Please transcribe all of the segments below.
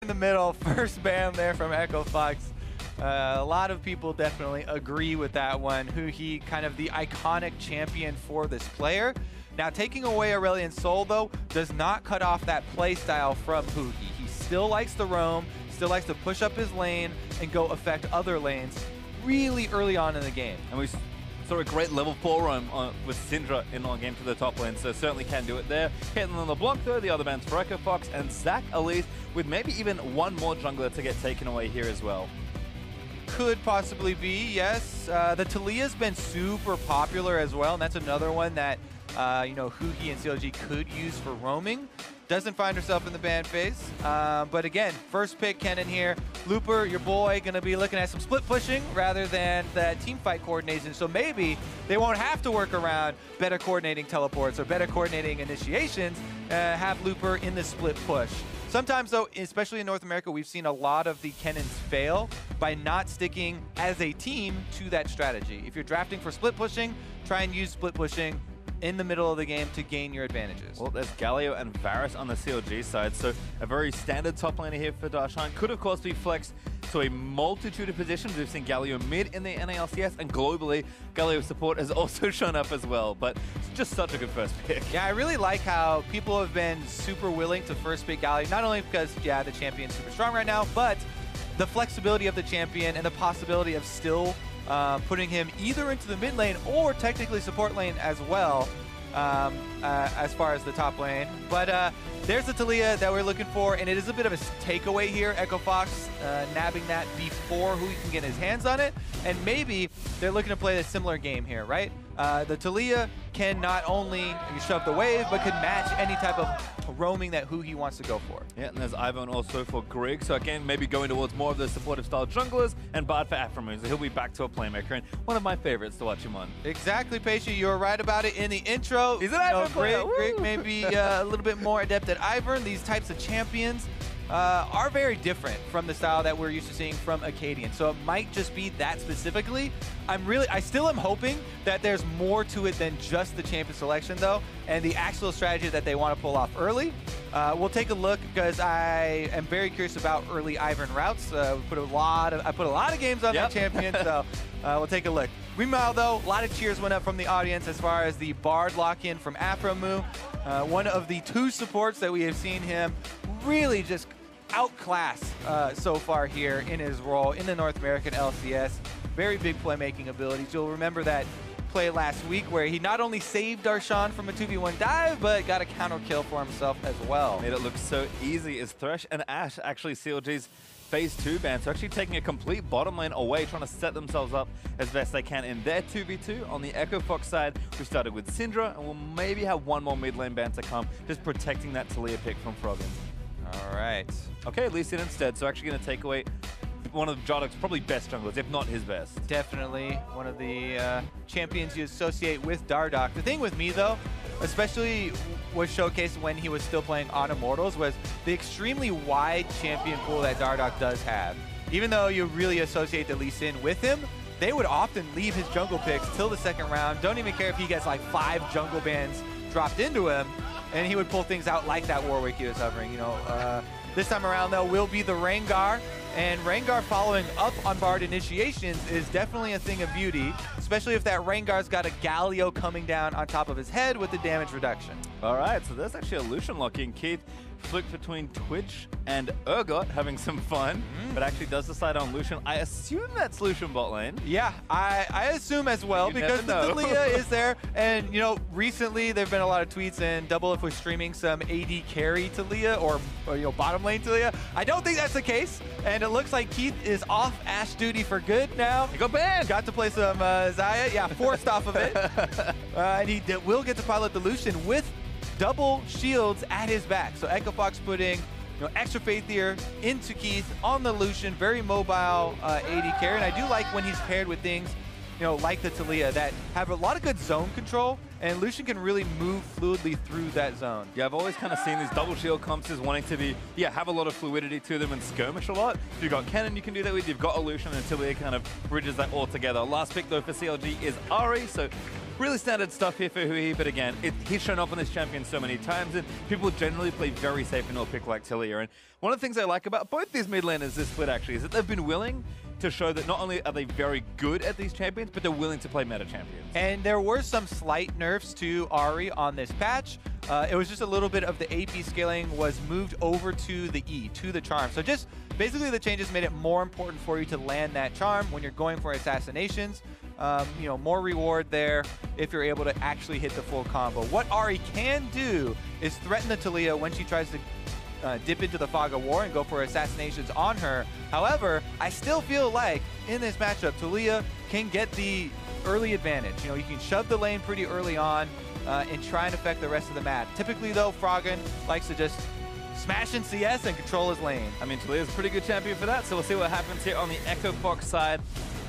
the middle. First ban there from Echo Fox. A lot of people definitely agree with that one. Huhi, kind of the iconic champion for this player. Now, taking away Aurelion Sol, though, does not cut off that play style from Huhi. He still likes to roam, still likes to push up his lane and go affect other lanes really early on in the game. And we saw a great level 4 roam with Syndra in on game to the top lane, so certainly can do it there. Kennen on the block though, the other ban's for Echo Fox, and Zach Elise with maybe even one more jungler to get taken away here as well. Could possibly be, yes. The Taliyah's been super popular as well, and that's another one that you know, Huhi and CLG could use for roaming. Doesn't find herself in the ban phase. But again, first pick Kennen here. Looper, your boy, gonna be looking at some split pushing rather than that team fight coordination. So maybe they won't have to work around better coordinating teleports or better coordinating initiations, have Looper in the split push. Sometimes though, especially in North America, we've seen a lot of the Kennens fail by not sticking as a team to that strategy. If you're drafting for split pushing, try and use split pushing in the middle of the game to gain your advantages. Well, there's Galio and Varus on the CLG side, so a very standard top laner here for Darshan. Could, of course, be flexed to a multitude of positions. We've seen Galio mid in the NA LCS, and globally, Galio support has also shown up as well, but it's just such a good first pick. Yeah, I really like how people have been super willing to first pick Galio, not only because, yeah, the champion's super strong right now, but the flexibility of the champion and the possibility of still putting him either into the mid lane or technically support lane as well, as far as the top lane. But there's the Taliyah that we're looking for, and it is a bit of a takeaway here. Echo Fox nabbing that before Huhi can get his hands on it, and maybe they're looking to play a similar game here, right? The Taliyah can not only shove the wave, but can match any type of roaming that Huhi wants to go for. Yeah, and there's Ivern also for Grigne. So again, maybe going towards more of the supportive style junglers, and Bard for Aphromoo. So he'll be back to a playmaker, and one of my favorites to watch him on. Exactly, Pastry. You were right about it in the intro. He's an Ivern player. Grigne may be a little bit more adept at Ivern. These types of champions are very different from the style that we're used to seeing from Acadian. So it might just be that specifically. I still am hoping that there's more to it than just the champion selection though, and the actual strategy that they want to pull off early. We'll take a look because I am very curious about early Ivern routes. I put a lot of games on that champion, so we'll take a look. Meanwhile though, a lot of cheers went up from the audience as far as the Bard lock-in from Aphromoo. One of the 2 supports that we have seen him really just outclass so far here in his role in the North American LCS. Very big playmaking abilities. You'll remember that play last week where he not only saved Darshan from a 2v1 dive, but got a counter kill for himself as well. Made it look so easy as Thresh and Ashe actually CLG's phase 2 ban, so actually taking a complete bottom lane away, trying to set themselves up as best they can in their 2v2. On the Echo Fox side, we started with Syndra, and we'll maybe have one more mid lane ban to come, just protecting that Taliyah pick from Froggen. All right. Okay, Lucian instead, so actually going to take away one of Dardoch's probably best junglers, if not his best. Definitely one of the champions you associate with Dardoch. The thing with me though, especially was showcased when he was still playing on Immortals, was the extremely wide champion pool that Dardoch does have. Even though you really associate the Lee Sin with him, they would often leave his jungle picks till the second round. Don't even care if he gets like 5 jungle bans dropped into him, and he would pull things out like that Warwick he was hovering. You know, this time around though will be the Rengar, and Rengar following up on Bard initiations is definitely a thing of beauty, especially if that Rengar's got a Galio coming down on top of his head with the damage reduction. All right, so there's actually a Lucian lock-in. Keith flicked between Twitch and Urgot, having some fun, but actually does decide on Lucian. I assume that's Lucian bot lane. Yeah, I assume as well, You because the never know. Taliyah is there, and you know, recently there've been a lot of tweets, and Double If was streaming some AD carry Taliyah or you know, bottom lane Taliyah. I don't think that's the case, and it looks like Keith is off Ashe duty for good now. He got banned. Got to play some Xayah, yeah, forced off of it, and he will get to pilot the Lucian with double shields at his back. So Echo Fox putting extra faith here into Keith on the Lucian, very mobile AD carry, and I do like when he's paired with things like the Taliyah that have a lot of good zone control, and Lucian can really move fluidly through that zone. Yeah, I've always kind of seen these double shield comps as wanting to be, have a lot of fluidity to them and skirmish a lot. If you've got Kennen, you can do that with. You've got a Lucian, and Taliyah kind of bridges that all together. Last pick though for CLG is Ahri, so Really standard stuff here for Huhi, but again, he's shown up on this champion so many times, and people generally play very safe into a pick like Taliyah. And one of the things I like about both these mid laners this split actually is that they've been willing to show that not only are they very good at these champions, but they're willing to play meta champions. And there were some slight nerfs to Ahri on this patch. It was just a little bit of the AP scaling was moved over to the E, to the charm. So just basically the changes made it more important for you to land that charm when you're going for assassinations. You know, more reward there if you're able to actually hit the full combo. What Ahri can do is threaten the Taliyah when she tries to dip into the fog of war and go for assassinations on her. However, I still feel like in this matchup, Taliyah can get the early advantage. You know, you can shove the lane pretty early on and try and affect the rest of the map. Typically though, Froggen likes to just smash in CS and control his lane. I mean, Taliyah's a pretty good champion for that, so we'll see what happens here on the Echo Fox side.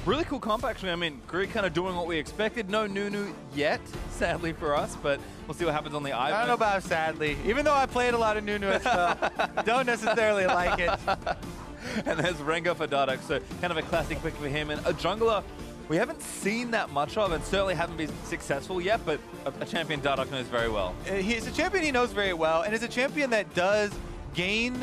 Really cool comp, actually. I mean, Grigne kind of doing what we expected. No Nunu yet, sadly for us, but we'll see what happens on the Ivern. I don't know about sadly. Even though I played a lot of Nunu as well, don't necessarily like it. And there's Rengar for Dardoch, so kind of a classic pick for him. And a jungler we haven't seen that much of, and certainly haven't been successful yet, but a champion Dardoch knows very well. He's a champion he knows very well, and it's a champion that does gain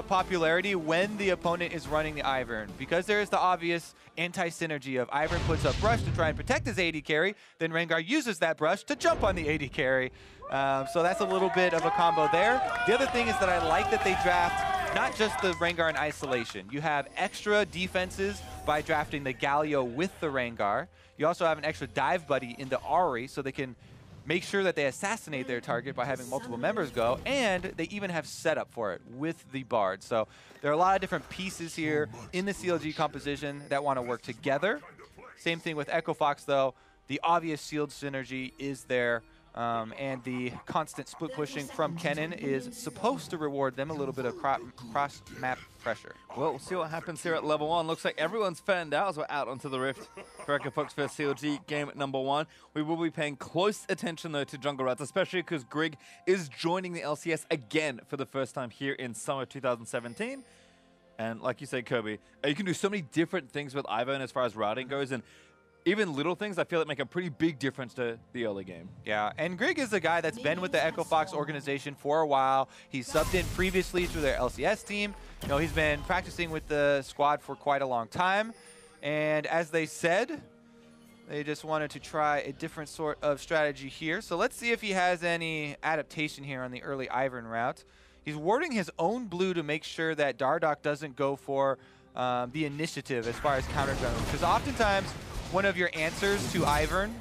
popularity when the opponent is running the Ivern, because there is the obvious anti-synergy of Ivern puts up brush to try and protect his AD carry, then Rengar uses that brush to jump on the AD carry. So that's a little bit of a combo there. The other thing is that I like that they draft not just the Rengar in isolation. You have extra defenses by drafting the Galio with the Rengar. You also have an extra dive buddy into Ahri, so they can make sure that they assassinate their target by having multiple members go, and they even have setup for it with the Bard. So there are a lot of different pieces here in the CLG composition that want to work together. Same thing with Echo Fox though. The obvious shield synergy is there, and the constant split pushing from Kennen is supposed to reward them a little bit of cross-map pressure. Well, we'll see what happens here at level 1. Looks like everyone's fanned out as we're out onto the Rift for Echo Fox vs CLG game number 1. We will be paying close attention though to jungle routes, especially because Grigne is joining the LCS again for the first time here in summer 2017. And like you said, Kirby, you can do so many different things with Ivern as far as routing goes, and even little things I feel like make a pretty big difference to the early game. Yeah, and Grigne is the guy that's been with the Echo Fox organization for a while. He's subbed in previously to their LCS team. You know, he's been practicing with the squad for quite a long time. And as they said, they just wanted to try a different sort of strategy here. So let's see if he has any adaptation here on the early Ivern route. He's warding his own blue to make sure that Dardoch doesn't go for the initiative as far as counter jungling. Because oftentimes, one of your answers to Ivern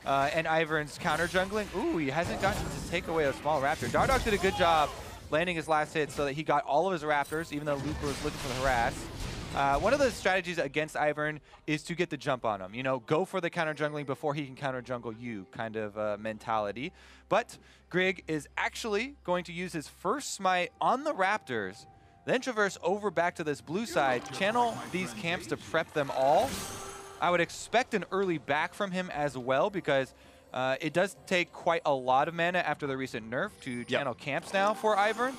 and Ivern's counter jungling, ooh, he hasn't gotten to take away a small raptor. Dardoch did a good job landing his last hit so that he got all of his raptors, even though Luke was looking for the harass. One of the strategies against Ivern is to get the jump on him. You know, go for the counter jungling before he can counter jungle you kind of mentality. But Grigne is actually going to use his first smite on the raptors, then traverse over back to this blue side, channel these camps to prep them all. I would expect an early back from him as well, because it does take quite a lot of mana after the recent nerf to channel camps now for Ivern.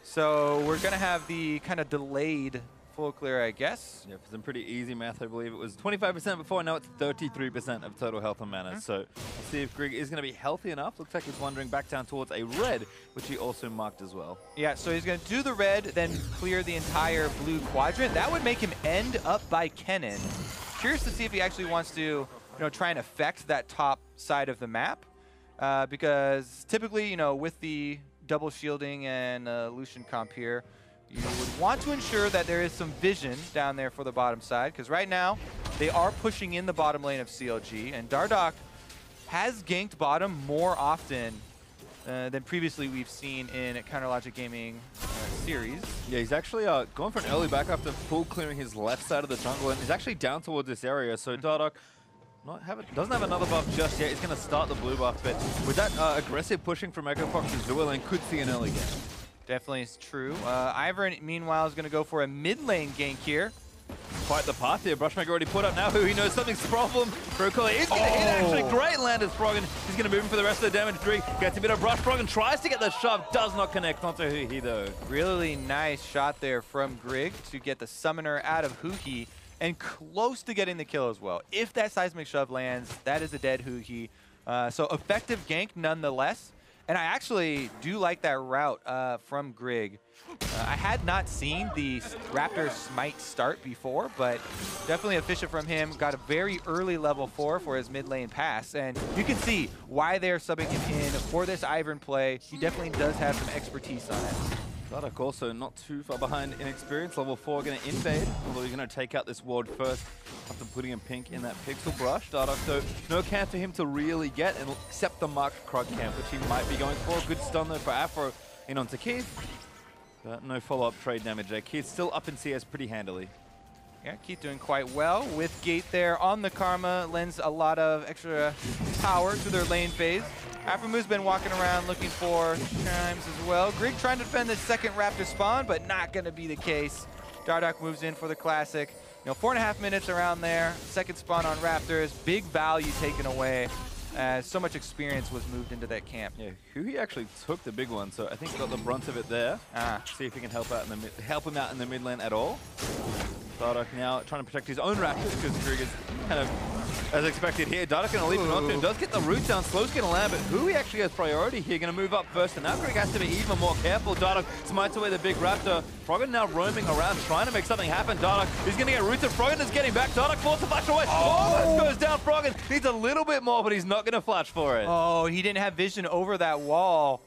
So we're going to have the kind of delayed full clear, I guess. Yeah, for some pretty easy math, I believe it was 25% before, now it's 33% of total health and mana. So we'll see if Grigne is going to be healthy enough. Looks like he's wandering back down towards a red, which he also marked as well. Yeah, so he's going to do the red, then clear the entire blue quadrant. That would make him end up by Kennen. Curious to see if he actually wants to, try and affect that top side of the map, because typically, with the double shielding and Lucian comp here, you would want to ensure that there is some vision down there for the bottom side, because right now they are pushing in the bottom lane of CLG, and Dardoch has ganked bottom more often than previously we've seen in Counter Logic Gaming series. Yeah, he's actually going for an early back after full clearing his left side of the jungle, and he's actually down towards this area, so Dardoch doesn't have another buff just yet. He's going to start the blue buff, but with that aggressive pushing from Echo Fox's dual lane, could see an early game. Definitely is true. Ivern, meanwhile, is going to go for a mid lane gank here. Quite the path here. Brushmaker already put up now. Huhi knows something's the problem. Broccoli is going to hit actually. Great land as Froggen. He's going to move him for the rest of the damage. Grigne gets a bit of brush. Froggen tries to get the shove. Does not connect onto Huhi though. Really nice shot there from Grigne to get the summoner out of Huhi. and close to getting the kill as well. If that seismic shove lands, that is a dead Huhi. So effective gank nonetheless. And I actually do like that route from Grigne. I had not seen the Raptor Smite start before, but definitely efficient from him. Got a very early level 4 for his mid lane pass. And you can see why they're subbing him in for this Ivern play. He definitely does have some expertise on it. Dardoch also not too far behind in experience. Level 4 going to invade, although he's going to take out this ward first after putting him pink in that pixel brush. Dardoch, though, no camp for him to really get, and except the marked Krug camp, which he might be going for. Good stun, though, for Aphro in onto Keith. But no follow-up trade damage there. Keith still up in CS pretty handily. Yeah, Keith doing quite well with Gate there on the Karma. Lends a lot of extra power to their lane phase. Aphromoo been walking around looking for chimes as well. Grigne trying to defend the second Raptor spawn, but not going to be the case. Dardoch moves in for the classic. 4.5 minutes around there. Second spawn on Raptors. Big value taken away as so much experience was moved into that camp. Yeah, Huhi actually took the big one, so I think he got the brunt of it there. See if he can help him out in the mid lane at all. Dardoch now trying to protect his own Raptors because Grigne is kind of as expected here. Dardoch going to leave him onto him. Does get the root down. Slow's going to land, but Huhi actually has priority here. Going to move up first, and now Grigne has to be even more careful. Dardoch smites away the big Raptor. Froggen now roaming around, trying to make something happen. Dardoch is going to get rooted. Froggen is getting back. Dardoch forced to flash away. Oh, goes down. Froggen needs a little bit more, but he's not going to flash for it. Oh, he didn't have vision over that wall.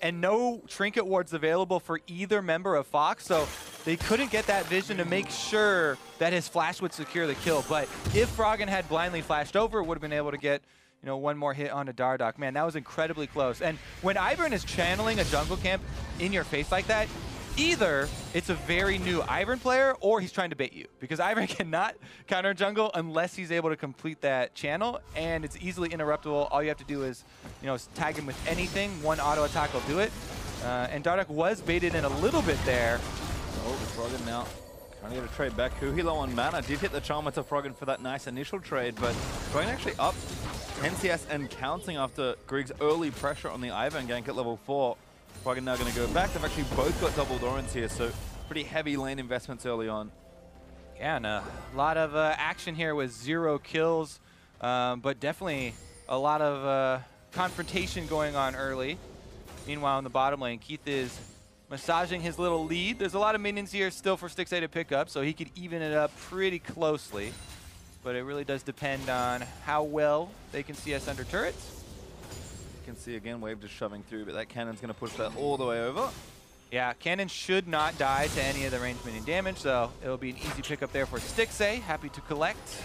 And no trinket wards available for either member of Fox, so they couldn't get that vision to make sure that his flash would secure the kill. But if Froggen had blindly flashed over, would have been able to get one more hit onto Dardoch. Man, that was incredibly close. And when Ivern is channeling a jungle camp in your face like that, either it's a very new Ivern player or he's trying to bait you, because Ivern cannot counter jungle unless he's able to complete that channel, and it's easily interruptible. All you have to do is, tag him with anything. One auto attack will do it. And Dardoch was baited in a little bit there. Oh, the Froggen now trying to get a trade back. Huhi low on mana. Did hit the Charmer to Froggen for that nice initial trade, but Froggen actually up NCS and counting after Grig's early pressure on the Ivern gank at level 4. Froggen now going to go back. They've actually both got double Dorans here, so pretty heavy lane investments early on. Yeah, and a lot of action here with 0 kills, but definitely a lot of confrontation going on early. Meanwhile, in the bottom lane, Keith is massaging his little lead. There's a lot of minions here still for Stixxay to pick up, so he could even it up pretty closely. But it really does depend on how well they can see us under turrets. You can see again, Wave just shoving through, but that cannon's going to push that all the way over. Yeah, Kennen should not die to any of the ranged minion damage, so it'll be an easy pickup there for Stixxay. Happy to collect.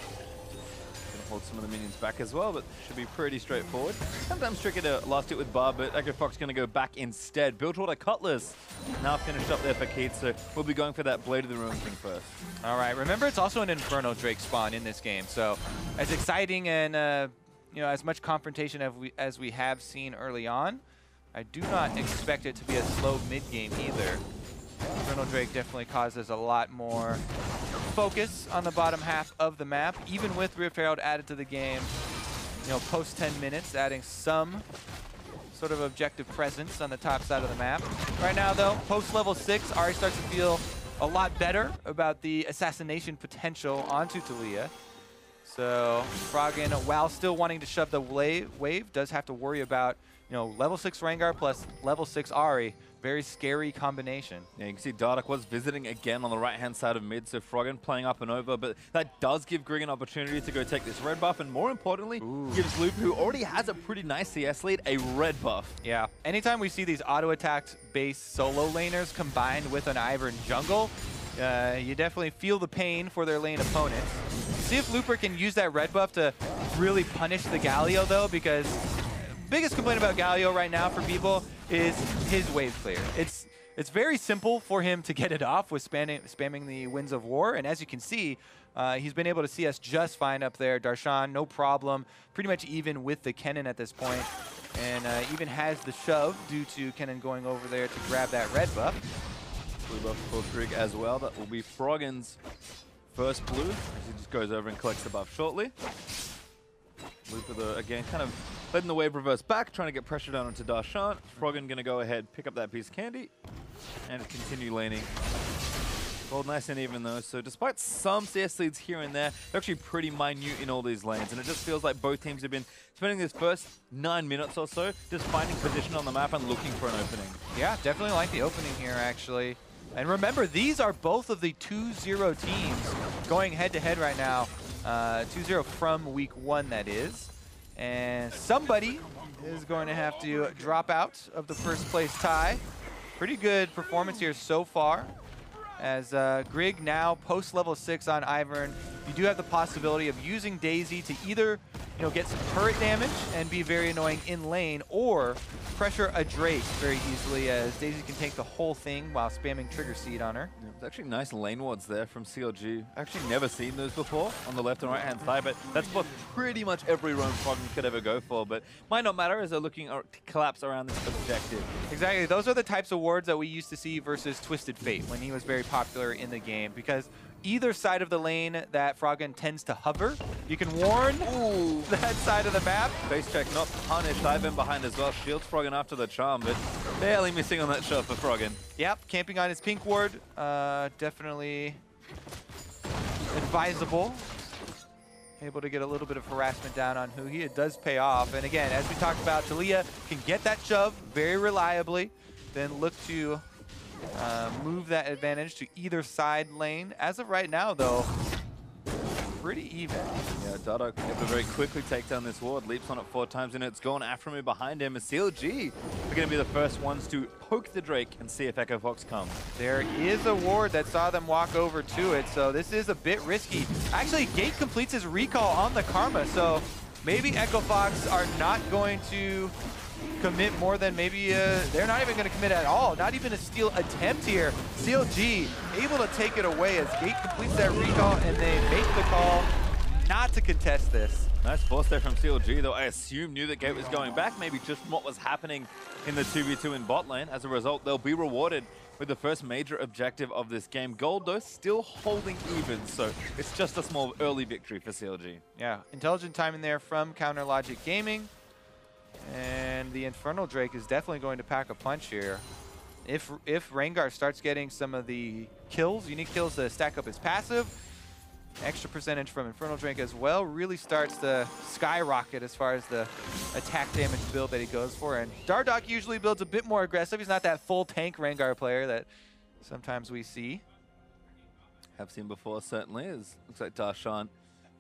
Going to hold some of the minions back as well, but should be pretty straightforward. Sometimes tricky to last hit with Barb, but Fox going to go back instead. Bilgewater Cutlass now finished up there for Keith, so we'll be going for that Blade of the Ruin thing first. All right, remember it's also an Infernal Drake spawn in this game, so as exciting and as much confrontation as we have seen early on, I do not expect it to be a slow mid-game either. Infernal Drake definitely causes a lot more focus on the bottom half of the map, even with Rift Herald added to the game, post 10 minutes, adding some sort of objective presence on the top side of the map. Right now, though, post level 6, Ahri starts to feel a lot better about the assassination potential onto Taliyah. So Froggen, while still wanting to shove the wave, does have to worry about, level 6 Rengar plus level 6 Ahri. Very scary combination. Yeah, you can see Dardoch was visiting again on the right-hand side of mid, so Froggen playing up and over, but that does give Grigne an opportunity to go take this red buff, and more importantly, gives Loop, who already has a pretty nice CS lead, a red buff. Yeah, anytime we see these auto-attacked base solo laners combined with an Ivern jungle, you definitely feel the pain for their lane opponents. See if Looper can use that red buff to really punish the Galio, though, because biggest complaint about Galio right now for people is his wave clear. It's very simple for him to get it off with spamming the Winds of War, and as you can see, he's been able to see us just fine up there. Darshan, no problem, pretty much even with the Kennen at this point, and even has the shove due to Kennen going over there to grab that red buff. Blue buff for Grigne as well. That will be Froggen's first blue, as he just goes over and collects the buff shortly. Looper, again, kind of letting the wave reverse back, trying to get pressure down onto Darshan. Froggen going to go ahead, pick up that piece of candy, and continue laning. Well, nice and even though. So despite some CS leads here and there, they're actually pretty minute in all these lanes. And it just feels like both teams have been spending this first 9 minutes or so just finding position on the map and looking for an opening. Yeah, definitely like the opening here, actually. And remember, these are both of the 2-0 teams going head-to-head right now. 2-0 from week 1, that is. And somebody is going to have to drop out of the first place tie. Pretty good performance here so far. As Grigne now post level 6 on Ivern, you do have the possibility of using Daisy to either get some turret damage and be very annoying in lane, or pressure a Drake very easily, as Daisy can take the whole thing while spamming Trigger Seed on her. Yeah, it's actually nice lane wards there from CLG. Actually never seen those before on the left and right hand side, but that's what pretty much every roam Froggen could ever go for, but might not matter as they're looking to collapse around this objective. Exactly, those are the types of wards that we used to see versus Twisted Fate when he was very popular in the game, because either side of the lane that Froggen tends to hover, you can warn that side of the map. Base check not punished. Ivern behind as well. Shields Froggen after the charm, but barely missing on that shot for Froggen. Yep, camping on his pink ward. Definitely advisable. Able to get a little bit of harassment down on Huhi. It does pay off. And again, as we talked about, Taliyah can get that shove very reliably, then look to move that advantage to either side lane. As of right now, though, pretty even. Yeah, Dardoch able to very quickly take down this ward. Leaps on it 4 times, and it's gone Aphromoo behind him. And CLG are going to be the first ones to poke the Drake and see if Echo Fox comes. There is a ward that saw them walk over to it, so this is a bit risky. Actually, Gate completes his recall on the Karma, so maybe Echo Fox are not going to commit more than maybe, they're not even going to commit at all. Not even a steal attempt here. CLG able to take it away as Gate completes that recall, and they make the call not to contest this. Nice force there from CLG, though I assume knew that Gate was going back, maybe just from what was happening in the 2v2 in bot lane. As a result, they'll be rewarded with the first major objective of this game. Gold, though, still holding even, so it's just a small early victory for CLG. Yeah, intelligent timing there from Counter Logic Gaming. And the Infernal Drake is definitely going to pack a punch here. If Rengar starts getting some of the kills, unique kills to stack up his passive, extra percentage from Infernal Drake as well really starts to skyrocket as far as the attack damage build that he goes for. And Dardoch usually builds a bit more aggressive. He's not that full tank Rengar player that sometimes we see. Have seen before, certainly. Looks like Darshan,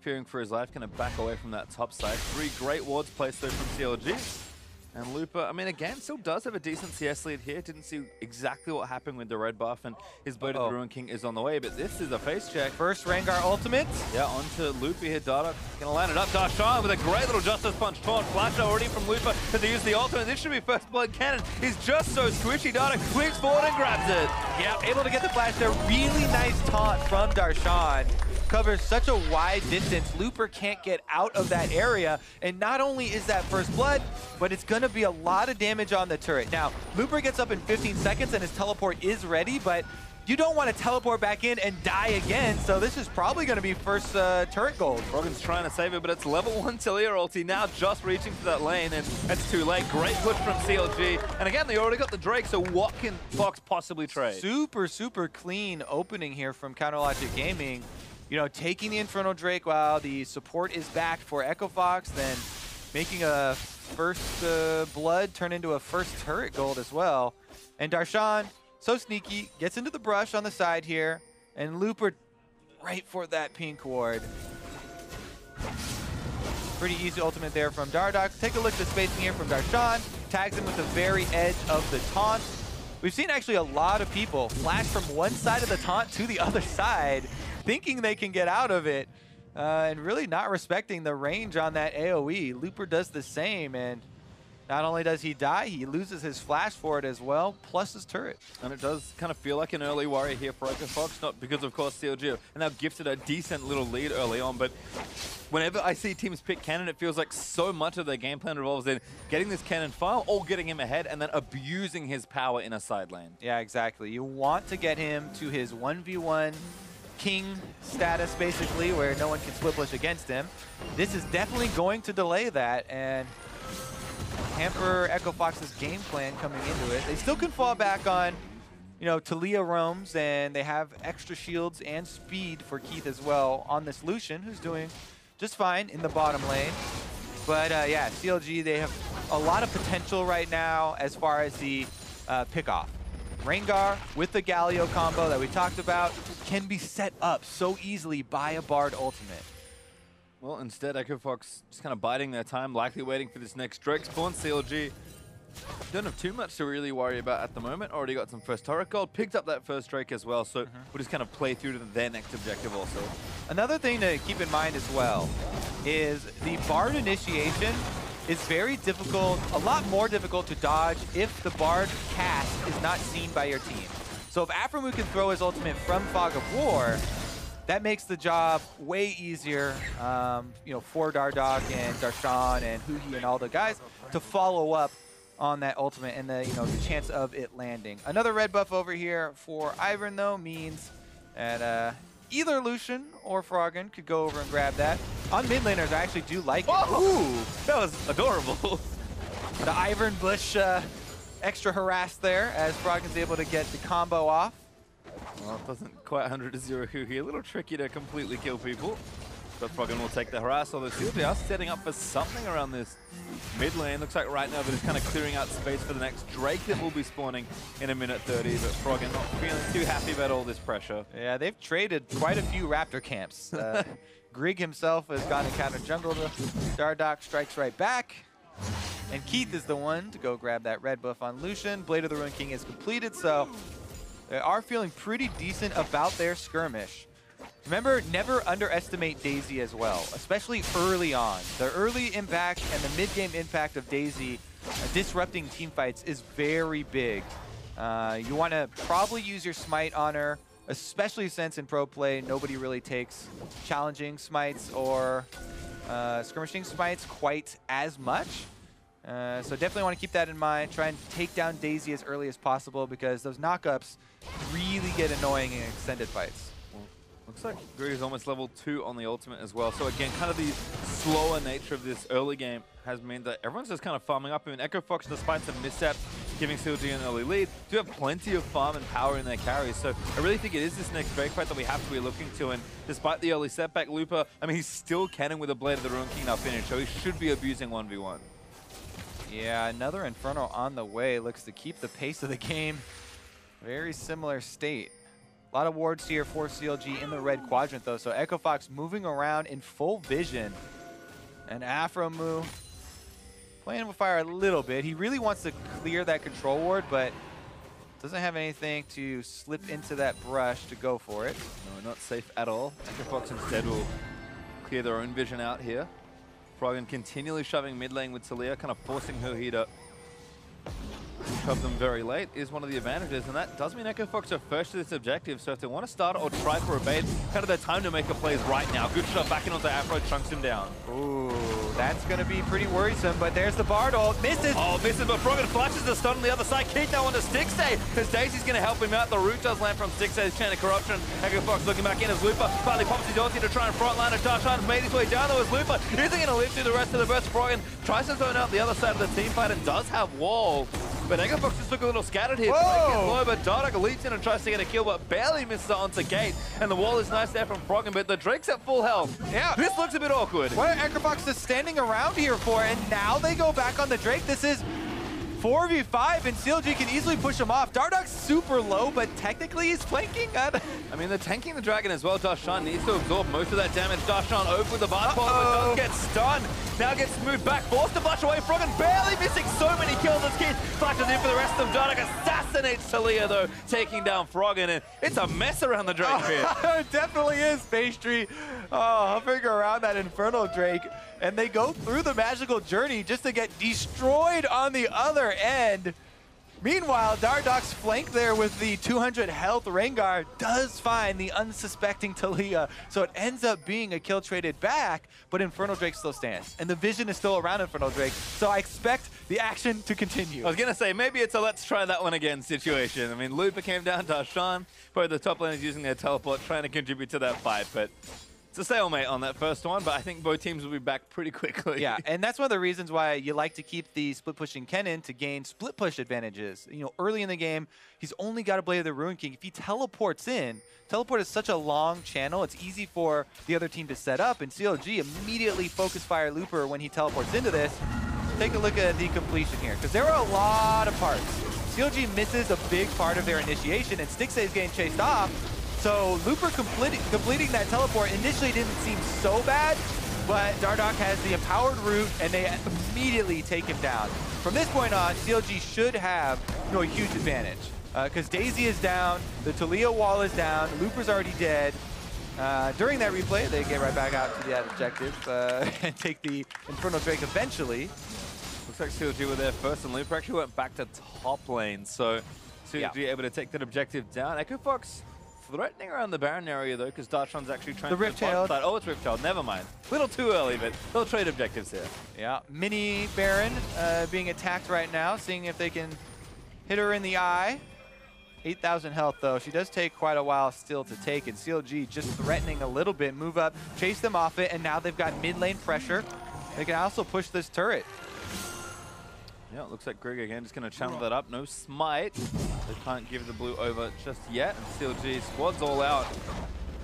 fearing for his life, going to back away from that top side. 3 great wards placed though from CLG. And Lupa, I mean, again, still does have a decent CS lead here. Didn't see exactly what happened with the red buff, and his Blade of the Ruin King is on the way, but this is a face check. First Rengar ultimate. Yeah, onto Lupa here. Dardoch gonna land it up. Darshan with a great little Justice Punch taunt. Flash already from Lupa to use the ultimate. This should be first blood. Kennen is just so squishy. Dardoch leaps forward and grabs it. Yeah, able to get the flash there. Really nice taunt from Darshan. Covers such a wide distance. Looper can't get out of that area. And not only is that first blood, but it's going to be a lot of damage on the turret. Now, Looper gets up in 15 seconds and his teleport is ready, but you don't want to teleport back in and die again. So this is probably going to be first turret gold. Froggen's trying to save it, but it's level 1 Taliyah ulti now just reaching to that lane, and that's too late. Great push from CLG. And again, they already got the Drake, so what can Fox possibly trade? Super, super clean opening here from Counter Logic Gaming. You know, taking the Infernal Drake while the support is back for Echo Fox, then making a first blood turn into a first turret gold as well. And Darshan, so sneaky, gets into the brush on the side here, and Looper right for that pink ward. Pretty easy ultimate there from Dardoch. Take a look at the spacing here from Darshan. Tags him with the very edge of the taunt. We've seen actually a lot of people flash from one side of the taunt to the other side, thinking they can get out of it, and really not respecting the range on that AoE. Looper does the same, and not only does he die, he loses his flash for it as well, plus his turret. And it does kind of feel like an early worry here for Echo Fox, not because, of course, CLG are now gifted a decent little lead early on, but whenever I see teams pick Kennen, it feels like so much of their game plan revolves in getting this Kennen file or getting him ahead and then abusing his power in a side lane. Yeah, exactly. You want to get him to his 1v1 king status, basically, where no one can split push against him. This is definitely going to delay that and hamper Echo Fox's game plan coming into it. They still can fall back on, you know, Taliyah roams, and they have extra shields and speed for Keith as well on this Lucian, who's doing just fine in the bottom lane. But yeah, CLG, they have a lot of potential right now as far as the pick-off. Rengar with the Galio combo that we talked about can be set up so easily by a Bard ultimate. Well, instead, EchoFox just kind of biding their time, likely waiting for this next Drake spawn. CLG don't have too much to really worry about at the moment. Already got some first turret gold, picked up that first Drake as well, so we'll just kind of play through to their next objective also. Another thing to keep in mind as well is the Bard initiation is very difficult, a lot more difficult to dodge if the Bard cast is not seen by your team. So if Aphromoo can throw his ultimate from Fog of War, that makes the job way easier, you know, for Dardoch and Darshan and Huhi and all the guys to follow up on that ultimate and the, you know, the chance of it landing. Another red buff over here for Ivern though means that either Lucian or Froggen could go over and grab that. On mid laners, I actually do like it. Ooh, that was adorable. The Ivern Bush extra harassed there as Froggen's able to get the combo off. Well, it doesn't quite 100 to 0 Huhi. A little tricky to completely kill people. But Froggen will take the harass, although CLG are setting up for something around this mid lane. Looks like right now they're just kind of clearing out space for the next Drake that will be spawning in a minute 30. But Froggen not feeling too happy about all this pressure. Yeah, they've traded quite a few Raptor camps. Grigne himself has gone and counter jungle. Dardoch strikes right back. And Keith is the one to go grab that red buff on Lucian. Blade of the Ruined King is completed, so they are feeling pretty decent about their skirmish. Remember, never underestimate Daisy as well, especially early on. The early impact and the mid-game impact of Daisy disrupting team fights is very big. You want to probably use your smite on her, especially since in pro play, nobody really takes challenging smites or skirmishing smites quite as much. So definitely want to keep that in mind. Try and take down Daisy as early as possible because those knockups really get annoying in extended fights. Looks like Grigne is almost level 2 on the ultimate as well. So again, kind of the slower nature of this early game has meant that everyone's just kind of farming up. I mean, EchoFox, despite some missteps, giving CLG an early lead, do have plenty of farm and power in their carries. So I really think it is this next Drake fight that we have to be looking to. And despite the early setback, Looper, I mean, he's still Kennen with a Blade of the Ruined King now finished. So he should be abusing 1v1. Yeah, another Infernal on the way. Looks to keep the pace of the game. Very similar state. A lot of wards here for CLG in the red quadrant, though. So EchoFox moving around in full vision. And Aphromoo playing with fire a little bit. He really wants to clear that control ward, but doesn't have anything to slip into that brush to go for it. No, not safe at all. EchoFox instead will clear their own vision out here. Froggen continually shoving mid lane with Taliyah, kind of forcing Huhi to shove them very late is one of the advantages, and that does mean EchoFox are first to this objective, so if they want to start or try for a bait, kind of their time to make a play is right now. Good shot back in onto Afro, chunks him down. Ooh, that's going to be pretty worrisome, but there's the Bard ult. Misses! Oh, misses, but Froggen flashes the stun on the other side. Keith now onto Stixxay, because Daisy's going to help him out. The root does land from Stixxay's Chain of Corruption. EchoFox looking back in as Looper finally pops his ulti to try and frontline it. Darshan made his way down though as Looper isn't going to live through the rest of the burst. Froggen tries to zone out the other side of the team fight and does have wall. But EchoFox just look a little scattered here. Low, but Dardoch leaps in and tries to get a kill, but barely misses it onto Gate. And the wall is nice there from Froggen, but the Drake's at full health. Yeah. This looks a bit awkward. What are EchoFox is standing around here for? And now they go back on the Drake. This is 4v5, and CLG can easily push him off. Dardoch's super low, but technically he's flanking. I mean, they're tanking the dragon as well. Darshan needs to absorb most of that damage. Darshan over with the bar pole, but does get stunned. Now gets moved back, forced to flash away. Froggen barely missing so many kills as Keith flashes in for the rest of them. Dardoch assassinates Taliyah, though, taking down Froggen, and it's a mess around the Drake pit. It definitely is, Pastry. Hovering around that Infernal Drake, and they go through the magical journey just to get destroyed on the other end. Meanwhile, Dardoch's flank there with the 200 health Rengar does find the unsuspecting Taliyah, so it ends up being a kill traded back, but Infernal Drake still stands, and the vision is still around Infernal Drake, so I expect the action to continue. I was going to say, maybe it's a let's try that one again situation. I mean, Looper came down, Darshan, probably the top lane is using their teleport, trying to contribute to that fight, but It's a stalemate on that first one, but I think both teams will be back pretty quickly. Yeah, and that's one of the reasons why you like to keep the split pushing Kennen to gain split push advantages. You know, early in the game, he's only got to Blade of the Ruin King. If he teleports in, teleport is such a long channel, it's easy for the other team to set up, and CLG immediately focus fire Looper when he teleports into this. Take a look at the completion here, because there are a lot of parts. CLG misses a big part of their initiation, and Stixxay is getting chased off. So Looper completing that teleport initially didn't seem so bad, but Dardoch has the empowered root, and they immediately take him down. From this point on, CLG should have a huge advantage, because Daisy is down, the Taliyah wall is down, Looper's already dead. During that replay, they get right back out to that objective and take the Infernal Drake eventually. Looks like CLG were there first, and Looper actually went back to top lane, so CLG able to take that objective down. Echo Fox threatening around the Baron area though, because Darshan's actually trying to Rift Tailed. Oh, it's Rift Tailed. Never mind. A little too early, but they'll trade objectives here. Yeah, mini Baron being attacked right now, seeing if they can hit her in the eye. 8,000 health though. She does take quite a while still to take, and CLG just threatening a little bit, move up, chase them off it, and now they've got mid lane pressure. They can also push this turret. Yeah, it looks like Grigne again just going to channel that up. No smite. They can't give the blue over just yet. And CLG squad's all out.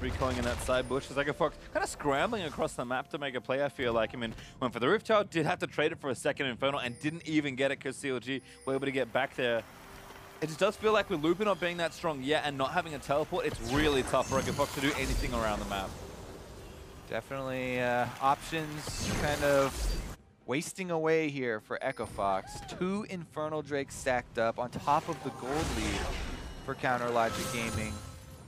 Recoiling in that side bush. It's like a Fox kind of scrambling across the map to make a play, I feel like. I mean, went for the Rift Child, did have to trade it for a second Infernal and didn't even get it because CLG were able to get back there. It just does feel like with Looper not being that strong yet and not having a teleport, it's really tough for Fox to do anything around the map. Definitely options kind of wasting away here for Echo Fox. 2 Infernal Drakes stacked up on top of the gold lead for Counter Logic Gaming.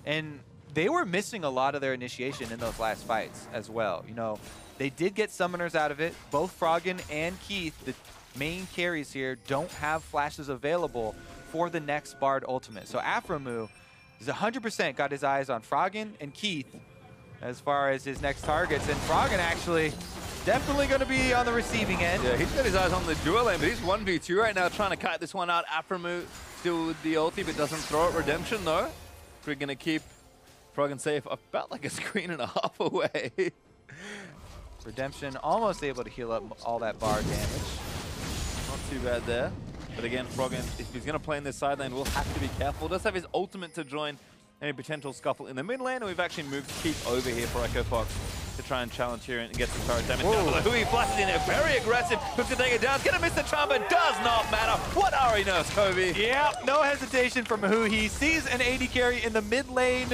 And they were missing a lot of their initiation in those last fights as well. You know, they did get summoners out of it. Both Froggen and Keith, the main carries here, don't have flashes available for the next Bard ultimate. So Aphromoo is 100% got his eyes on Froggen and Keith as far as his next targets. And Froggen actually definitely going to be on the receiving end. Yeah, he's got his eyes on the dual lane, but he's 1v2 right now, trying to cut this one out. Aphromoo still with the ulti, but doesn't throw it. Redemption, though. We're going to keep Froggen safe about like a screen and a half away. Redemption almost able to heal up all that bar damage. Not too bad there. But again, Froggen, if he's going to play in this side lane, will have to be careful. Does have his ultimate to join any potential scuffle in the mid lane, and we've actually moved Keith over here for Echo Fox to try and challenge here and get some turret damage down. Huhi flashes in there, very aggressive, looks to take it down. It's going to miss the charm, but does not matter. What Ahri knows, Kobe? Yeah, no hesitation from Huhi. Sees an AD carry in the mid lane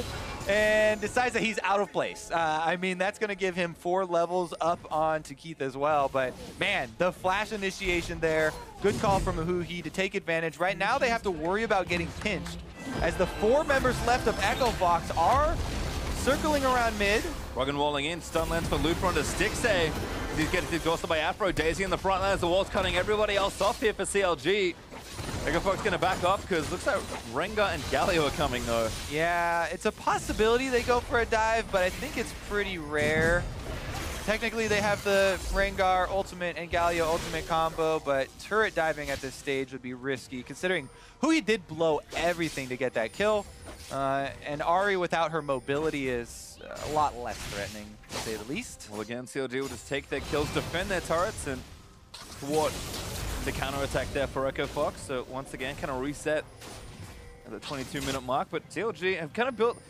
and decides that he's out of place. I mean, that's going to give him 4 levels up on to Keith as well. But man, the flash initiation there, good call from Huhi to take advantage. Right now, they have to worry about getting pinched, as the 4 members left of Echo Fox are circling around mid. Froggen walling in, stun lens for Looper onto Stixxay. He's getting exhausted by Aphro. Daisy in the front line as the wall's cutting everybody else off here for CLG. Echo Fox going to back off because looks like Rengar and Galio are coming though. Yeah, it's a possibility they go for a dive, but I think it's pretty rare. Technically, they have the Rengar ultimate and Galio ultimate combo, but turret diving at this stage would be risky, considering Huhi did blow everything to get that kill. And Ahri, without her mobility, is a lot less threatening, to say the least. Well, again, CLG will just take their kills, defend their turrets, and thwart the counter-attack there for Echo Fox. So once again, kind of reset at the 22-minute mark, but CLG have kind of built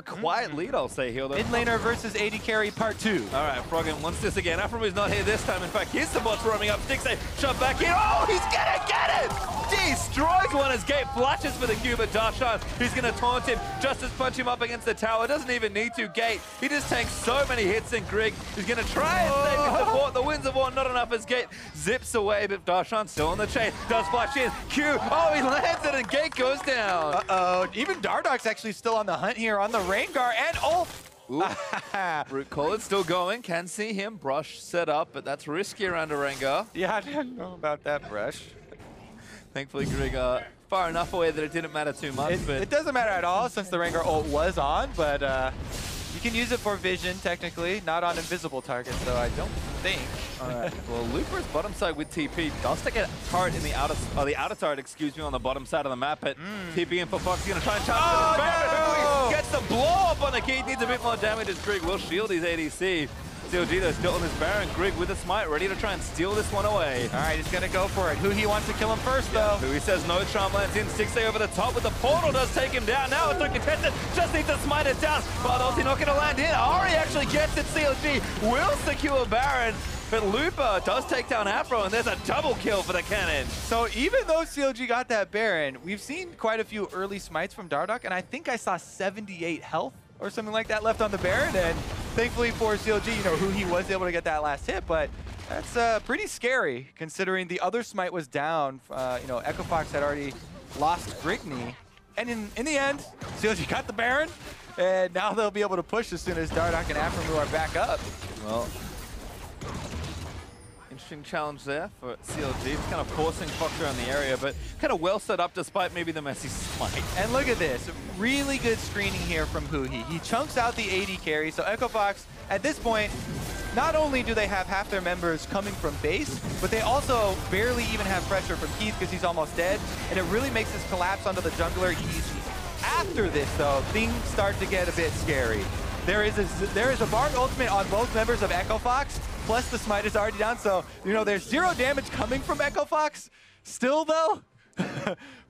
a quiet lead, I'll say here. Mid laner versus AD carry part 2. All right, Froggen wants this again. Aphromoo not here this time. In fact, here's the bots roaming up. Stixxay shoved back in. Oh, he's gonna get it! Destroys one as Gate flashes for the Q, but Darshan, who's gonna taunt him, just as punch him up against the tower. Doesn't even need to. Gate, he just tanks so many hits, and Grigne is gonna try and save his support. The Winds of War not enough as Gate zips away, but Darshan still on the chain. Does flash in. Q, oh, he lands it, and Gate goes down. Uh-oh, even Dardoch's actually still on the hunt here on the Rengar, and Root Call is still going. Can see him. Brush set up, but that's riskier under Rengar. Yeah, I didn't know about that brush. Thankfully, Grigne far enough away that it didn't matter too much. It doesn't matter at all since the Rengar ult was on, but you can use it for vision, technically. Not on invisible targets, though, I don't think. All right. Well, Looper's bottom side with TP does take a turret in the outer turret, excuse me, on the bottom side of the map. But TP in for Fox, he's going to try and challenge it. Gets gets the blow up on the key. Needs a bit more damage as Grigne will shield his ADC. CLG though still on this Baron. Grigne with a smite, ready to try and steal this one away. All right, he's gonna go for it. Huhi wants to kill him first though. Huhi says no, charm lands in. Stixxay over the top with the portal does take him down. Now it's uncontested, just needs to smite it down. But ulti not gonna land in. Ahri actually gets it. CLG will secure Baron. But Lupa does take down Aphromoo, and there's a double kill for the Kennen. So even though CLG got that Baron, we've seen quite a few early smites from Dardoch, and I think I saw 78 health or something like that left on the Baron, and thankfully for CLG, you know, Huhi was able to get that last hit, but that's pretty scary considering the other smite was down. You know, FOX had already lost Grigne, and in the end, CLG got the Baron, and now they'll be able to push as soon as Dardoch and Aphromoo are back up. Well, interesting challenge there for CLG. It's kind of forcing Fox around the area, but kind of well set up despite maybe the messy smite. And look at this. Really good screening here from Huhi. He chunks out the AD carry, so FOX, at this point, not only do they have half their members coming from base, but they also barely even have pressure from Keith because he's almost dead, and it really makes this collapse onto the jungler easy. After this, though, things start to get a bit scary. There is a Bard ultimate on both members of FOX, plus the smite is already down, so, you know, there's 0 damage coming from FOX. Still, though,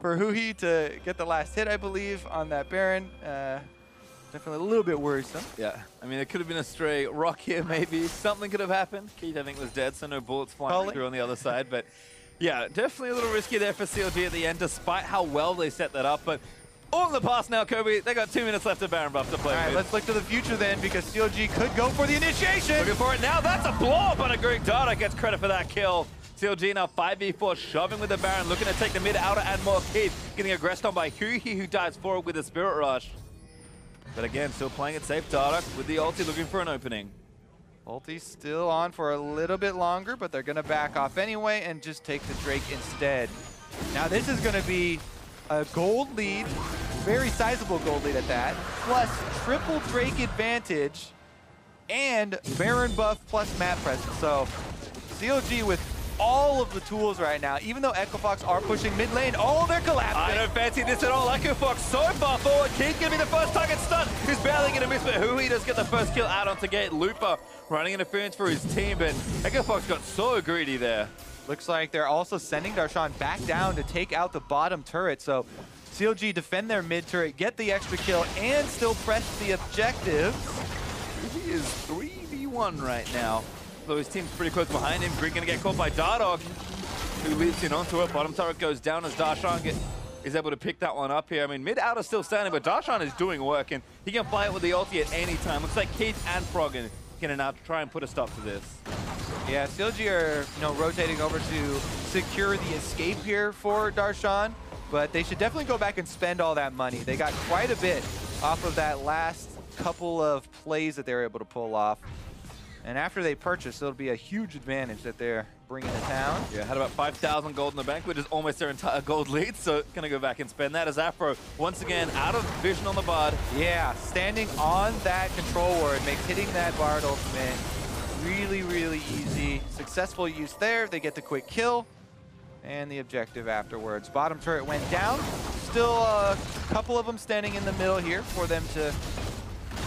for Huhi to get the last hit, I believe, on that Baron, definitely a little bit worrisome. Yeah, I mean, it could have been a stray rock here, maybe. Something could have happened. Keith, I think, was dead, so no bullets flying through on the other side, but yeah, definitely a little risky there for CLG at the end, despite how well they set that up, but all in the past now, Kobe. They got 2 minutes left of Baron buff to play with. All right, let's look to the future then, because CLG could go for the initiation. Looking for it now. That's a blow up on a Grigne. Dardoch gets credit for that kill. CLG now 5v4, shoving with the Baron, looking to take the mid, outer, and more Keith. Getting aggressed on by Huhi, who dives forward with a Spirit Rush. But again, still playing it safe. Dardoch with the ulti, looking for an opening. Ulti's still on for a little bit longer, but they're going to back off anyway and just take the Drake instead. Now this is going to be a gold lead, very sizable gold lead at that, plus triple Drake advantage and Baron buff plus map presence. So CLG with all of the tools right now, even though FOX are pushing mid lane, oh, they're collapsing. I don't fancy this at all. FOX so far forward. Keith gonna be the first target stunned. He's barely gonna miss, but Huhi does get the first kill out onto gate. Lupa running interference for his team, but FOX got so greedy there. Looks like they're also sending Darshan back down to take out the bottom turret. So CLG defend their mid turret, get the extra kill, and still press the objective. He is 3v1 right now. Though his team's pretty close behind him. Grigne gonna get caught by Dardoch, who leaps in onto it. Bottom turret goes down as Darshan is able to pick that one up here. I mean, mid-outer still standing, but Darshan is doing work, and he can fly it with the ulti at any time. Looks like Keith and Froggen can now try and put a stop to this. Yeah, CLG are, you know, rotating over to secure the escape here for Darshan, but they should definitely go back and spend all that money. They got quite a bit off of that last couple of plays that they were able to pull off. And after they purchase, it'll be a huge advantage that they're bringing to town. Yeah, had about 5,000 gold in the bank, which is almost their entire gold lead, so gonna go back and spend that as Aphro, once again, out of vision on the Bard. Yeah, standing on that control ward makes hitting that Bard ultimate really, really easy. Successful use there, they get the quick kill, and the objective afterwards. Bottom turret went down, still a couple of them standing in the middle here for them to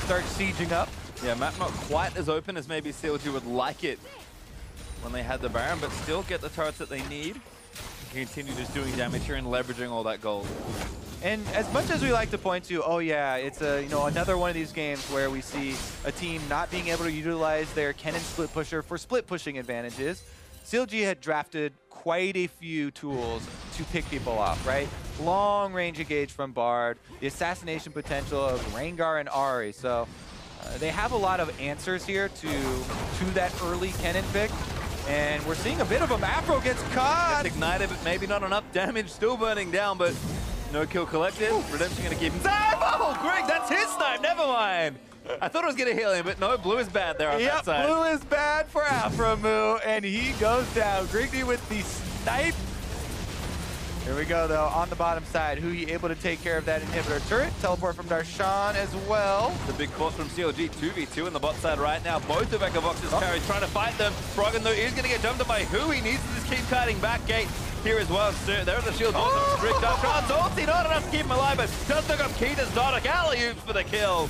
start sieging up. Yeah, map not quite as open as maybe CLG would like it when they had the Baron, but still get the turrets that they need. Continue just doing damage here and leveraging all that gold. And as much as we like to point to, oh yeah, it's a, you know, another one of these games where we see a team not being able to utilize their Kennen split pusher for split pushing advantages, CLG had drafted quite a few tools to pick people off, right? Long range engage from Bard, the assassination potential of Rengar and Ahri. So they have a lot of answers here to that early Kennen pick, and we're seeing a bit of them. Aphro gets caught. Gets ignited, but maybe not enough damage. Still burning down, but no kill collected. Redemption gonna keep him. Oh, Grigne, that's his snipe. Never mind. I thought it was gonna heal him, but no, blue is bad there on that side. Blue is bad for Aphromoo, and he goes down. Grigne with the snipe. Here we go, though, on the bottom side. Huhi able to take care of that inhibitor turret. Teleport from Darshan as well. The big force from CLG, 2v2 in the bot side right now. Both of FOX's carries trying to fight them. Froggen, though, is going to get dumped by Huhi. Needs to just keep cutting back gate. here as well. So there are the shields on strict. Darshan's ulti, not enough to keep him alive, but does look up Keita's Dardoch. Alley-oops for the kill.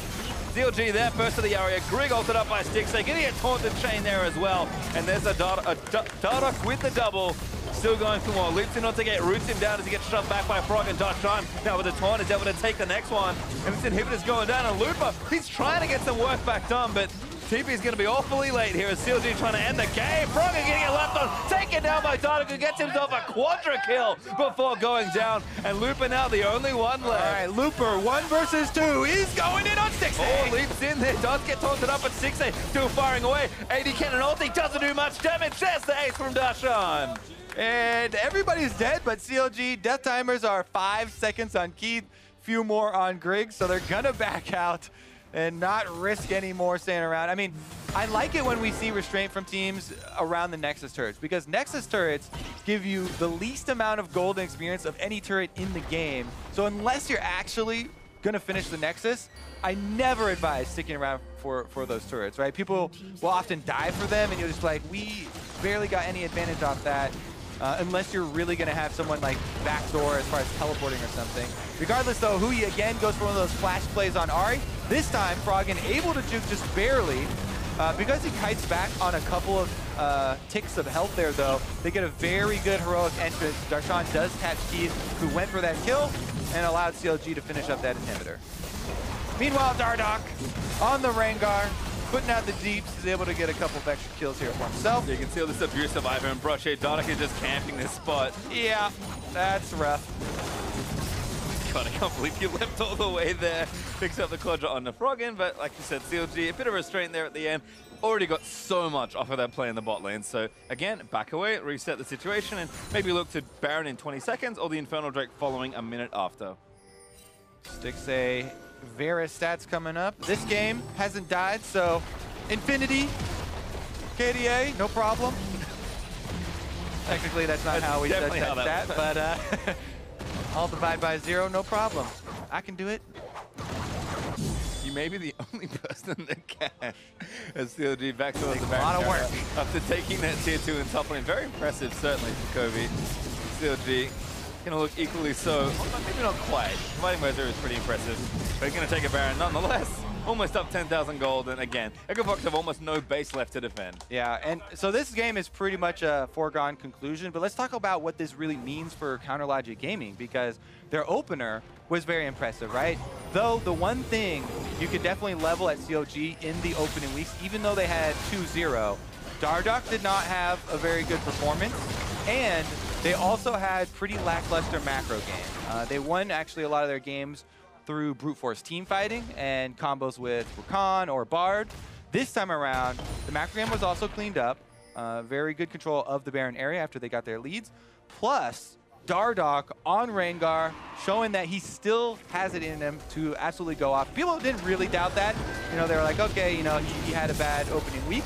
CLG there, first to the area. Grigne ulted up by Stixxay, getting a taunted chain there as well. And there's a Dardoch with the double. Still going for more. Leaps in on to get, roots him down as he gets shoved back by Froggen. Darshan now with the taunt is able to take the next one. And this inhibitor's going down. And Lupa, he's trying to get some work back done, but TP's going to be awfully late here as CLG trying to end the game. Froggen getting it left on, taken down by Dardoch, who gets himself a quadra kill before going down. And Lupa now the only one left. All right, Looper, 1 versus 2. He's going in on Stixxay. Oh, leaps in there, does get taunted up, but Stixxay still firing away. AD Kennen ulti doesn't do much damage. There's the ace from Darshan. And everybody's dead, but CLG death timers are 5 seconds on Keith, few more on Grigne, so they're gonna back out and not risk any more staying around. I mean, I like it when we see restraint from teams around the Nexus turrets, because Nexus turrets give you the least amount of golden experience of any turret in the game. So unless you're actually gonna finish the Nexus, I never advise sticking around for those turrets, right? People will often die for them, and you're just like, we barely got any advantage off that. Unless you're really going to have someone like backdoor as far as teleporting or something. Regardless though, Huhi again goes for one of those flash plays on Ahri. This time, Froggen able to juke just barely. Because he kites back on a couple of ticks of health there though, they get a very good heroic entrance. Darshan does catch Keith, who went for that kill and allowed CLG to finish up that inhibitor. Meanwhile, Dardoch on the Rengar, putting out the deeps, is able to get a couple of extra kills here for himself. You can see all this abuse of Ivern and Brochet. Dardoch is just camping this spot. Yeah, that's rough. God, I can't believe you left all the way there. Picks up the quadra on the Froggen, but like you said, CLG, a bit of restraint there at the end. Already got so much off of that play in the bot lane. So again, back away, reset the situation, and maybe look to Baron in 20 seconds or the Infernal Drake following a minute after. Stixxay, Varus stats coming up. This game hasn't died, so Infinity, KDA, no problem. Technically, that's not how we set that stat, but I'll divide by 0, no problem. I can do it. You may be the only person that can. As CLG back towards the Baron. A lot of work. After taking that tier 2 in top lane. Very impressive, certainly, from Kobe. CLG gonna look equally so. Well, maybe not quite. Fighting Weather is pretty impressive. But he's gonna take a Baron nonetheless. Almost up 10,000 gold, and again, EpicSkillshot have almost no base left to defend. Yeah, and so this game is pretty much a foregone conclusion, but let's talk about what this really means for CounterLogic Gaming, because their opener was very impressive, right? Though the one thing you could definitely level at CLG in the opening weeks, even though they had 2-0, Dardoch did not have a very good performance, and they also had pretty lackluster macro game. They won actually a lot of their games through brute force team fighting and combos with Rakan or Bard. This time around, the macro game was also cleaned up. Very good control of the Baron area after they got their leads. Plus, Dardoch on Rengar, showing that he still has it in him to absolutely go off. People didn't really doubt that. You know, they were like, okay, you know, he had a bad opening week.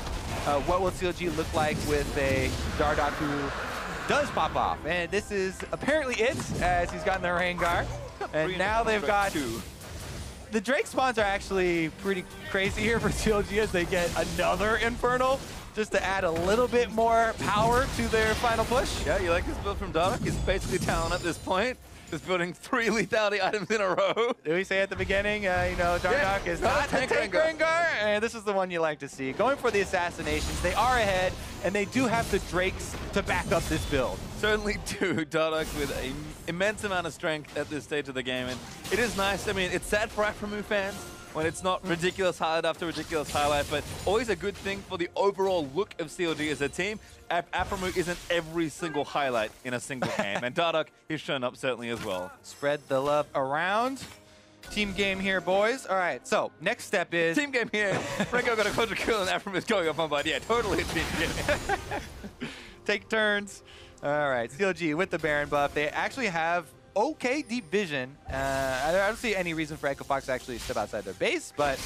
What will CLG look like with a Dardoch who does pop off? And this is apparently it, as he's gotten the Rengar. And now they've got the Drake spawns are actually pretty crazy here for CLG as they get another Infernal just to add a little bit more power to their final push. Yeah, you like this build from Dardoch? He's basically talent at this point. Just building 3 lethality items in a row. Did we say at the beginning, you know, Dardoch is not a tank Rengar? And this is the one you like to see. Going for the assassinations, they are ahead, and they do have the Drakes to back up this build. Certainly do. Dardoch with an immense amount of strength at this stage of the game. And it is nice. I mean, it's sad for Aphromoo fans when it's not ridiculous highlight after ridiculous highlight, but always a good thing for the overall look of CLG as a team. Aphromoo isn't every single highlight in a single game, and Dardoch is shown up certainly as well. Spread the love around. Team game here, boys. All right, so next step is... Team game here. Rengar got a quadra kill and Aphromoo is going up on Bard. Yeah, totally a team game. Take turns. All right, CLG with the Baron buff. They actually have okay deep vision. I don't see any reason for EpicSkillshot to actually step outside their base, but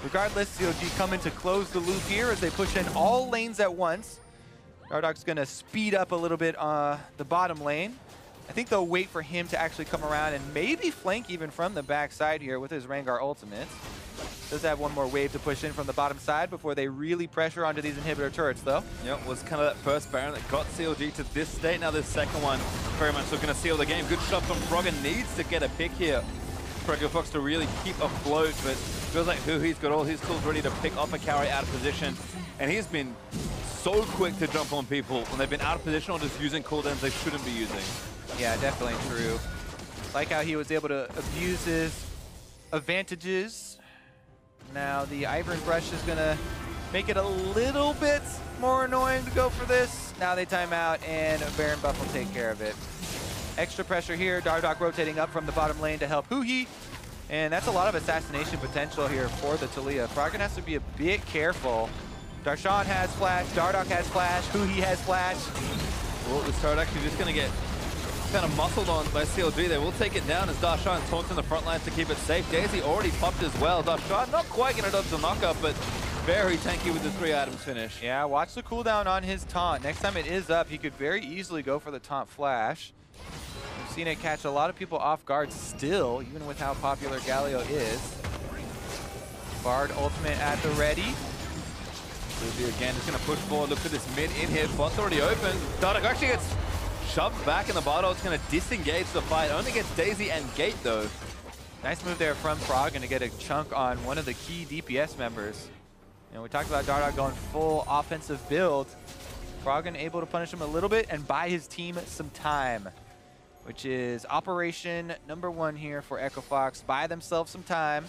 regardless, CLG coming to close the loop here as they push in all lanes at once. Dardoch's going to speed up a little bit the bottom lane. I think they'll wait for him to actually come around and maybe flank even from the backside here with his Rengar ultimate. Does have one more wave to push in from the bottom side before they really pressure onto these inhibitor turrets, though. Yep, was kind of that first Baron that got CLG to this state. Now this second one, very much looking to seal the game. Good shot from Froggen. Needs to get a pick here for FOX to really keep afloat, but feels like Huhi's got all his tools ready to pick off a carry out of position. And he's been so quick to jump on people when they've been out of position or just using cooldowns they shouldn't be using. Yeah, definitely true. Like how he was able to abuse his advantages. Now the Ivern brush is going to make it a little bit more annoying to go for this. Now they time out and Baron buff will take care of it. Extra pressure here. Dardoch rotating up from the bottom lane to help Huhi. And that's a lot of assassination potential here for the Taliyah. Froggen has to be a bit careful. Darshan has flash, Dardoch has flash, Huhi has flash. Well, the start actually just going to get kind of muscled on by CLG. They will take it down as Darshan taunts in the front lines to keep it safe. Daisy already popped as well. Darshan not quite going to dodge the knockup, but very tanky with the 3 items finish. Yeah, watch the cooldown on his taunt. Next time it is up, he could very easily go for the taunt flash. We've seen it catch a lot of people off guard still, even with how popular Galio is. Bard ultimate at the ready. Lucy again is going to push forward. Look for this mid in here. Spot's already open. Dardoch actually gets shoved back in the bottle. It's going to disengage the fight. Only gets Daisy and Gate though. Nice move there from Froggen to get a chunk on one of the key DPS members. You know, we talked about Dardoch going full offensive build. Froggen able to punish him a little bit and buy his team some time, which is operation #1 here for FOX. Buy themselves some time.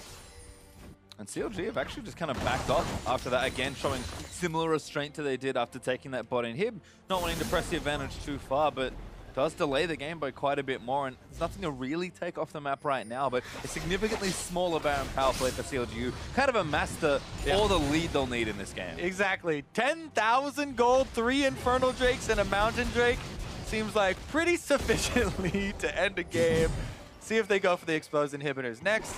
And CLG have actually just kind of backed off after that, again showing similar restraint to they did after taking that bot in. Him not wanting to press the advantage too far, but does delay the game by quite a bit more, and there's nothing to really take off the map right now, but a significantly smaller Baron power play for CLG, kind of amassed all the lead they'll need in this game. Exactly. 10,000 gold, 3 Infernal Drakes, and a Mountain Drake. Seems like pretty sufficient lead to end a game. See if they go for the exposed inhibitors next.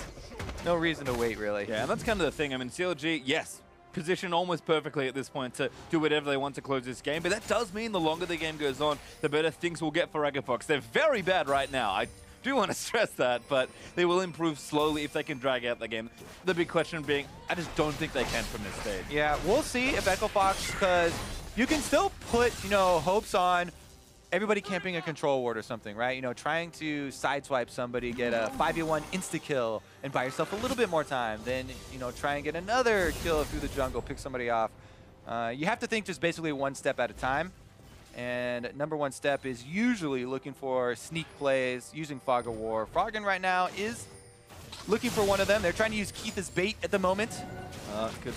No reason to wait, really. Yeah, and that's kind of the thing. I mean, CLG, yes, positioned almost perfectly at this point to do whatever they want to close this game, but that does mean the longer the game goes on, the better things will get for FOX. They're very bad right now. I do want to stress that, but they will improve slowly if they can drag out the game. The big question being, I just don't think they can from this stage. Yeah, we'll see if FOX, because you can still put, you know, hopes on everybody camping a control ward or something, right? You know, trying to sideswipe somebody, get a 5v1 insta-kill, and buy yourself a little bit more time. Then, you know, try and get another kill through the jungle, pick somebody off. You have to think just basically one step at a time. And #1 step is usually looking for sneak plays, using Fog of War. Froggen right now is looking for one of them. They're trying to use Keith as bait at the moment. Good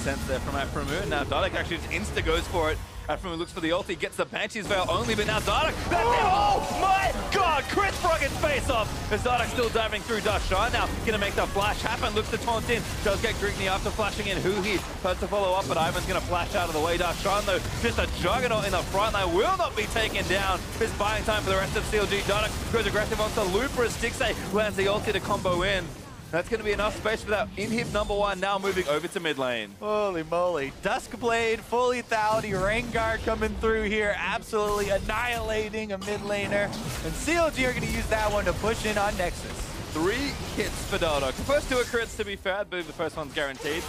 sense there from Aphromoo. Now Dardoch actually just insta goes for it. Aphromoo looks for the ulti, gets the Banshee's Veil only, but now Dardoch, oh my god, crits Froggen's face off as Dardoch still diving through Darshan. Now gonna make the flash happen, looks to taunt in, does get Grigne after flashing in. Huhi tries to follow up, but Ivern's gonna flash out of the way. Darshan though, just a juggernaut in the front line, will not be taken down. It's buying time for the rest of CLG. Dardoch goes aggressive onto Looper as Stixxay lands the ulti to combo in. That's going to be enough space for that inhib #1 now moving over to mid lane. Holy moly. Duskblade, full lethality, Rengar coming through here, absolutely annihilating a mid laner. And CLG are going to use that one to push in on Nexus. 3 hits for Dardoch. The first 2 are crits, to be fair. I believe the first one's guaranteed.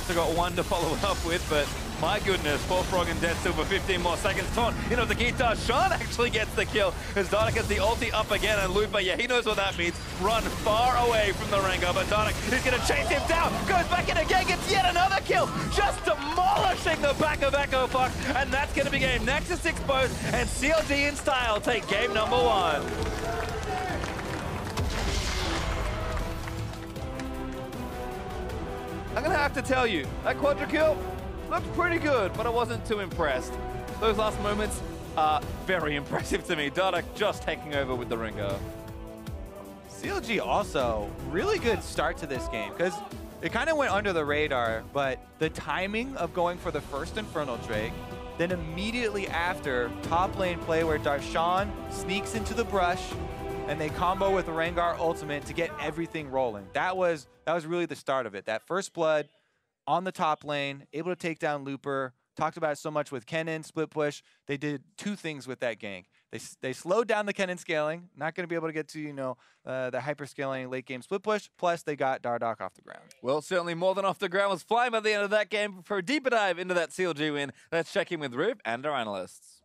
So got 1 to follow up with, but my goodness, poor Froggen dead still for 15 more seconds. Taunt, you know, the guitar. Darshan actually gets the kill as Dardoch gets the ulti up again, and Looper, yeah, he knows what that means. Run far away from the Rengar, but Dardoch is going to chase him down, goes back in again, gets yet another kill, just demolishing the back of FOX, and that's going to be game. Nexus exposed, and CLG in style take game #1. I'm going to have to tell you, that quadra kill looked pretty good, but I wasn't too impressed. Those last moments are very impressive to me. Dardoch just taking over with the Rengar. CLG also, really good start to this game, because it kind of went under the radar, but the timing of going for the first Infernal Drake, then immediately after, top lane play where Darshan sneaks into the brush, and they combo with the Rengar ultimate to get everything rolling. That was really the start of it. That first blood on the top lane, able to take down Looper, talked about it so much with Kennen, split push. They did two things with that gank. They slowed down the Kennen scaling, not going to be able to get to, you know, the hyper scaling late game split push, plus they got Dardoch off the ground. Well, certainly more than off the ground was flying by the end of that game. For a deeper dive into that CLG win, let's check in with Rube and our analysts.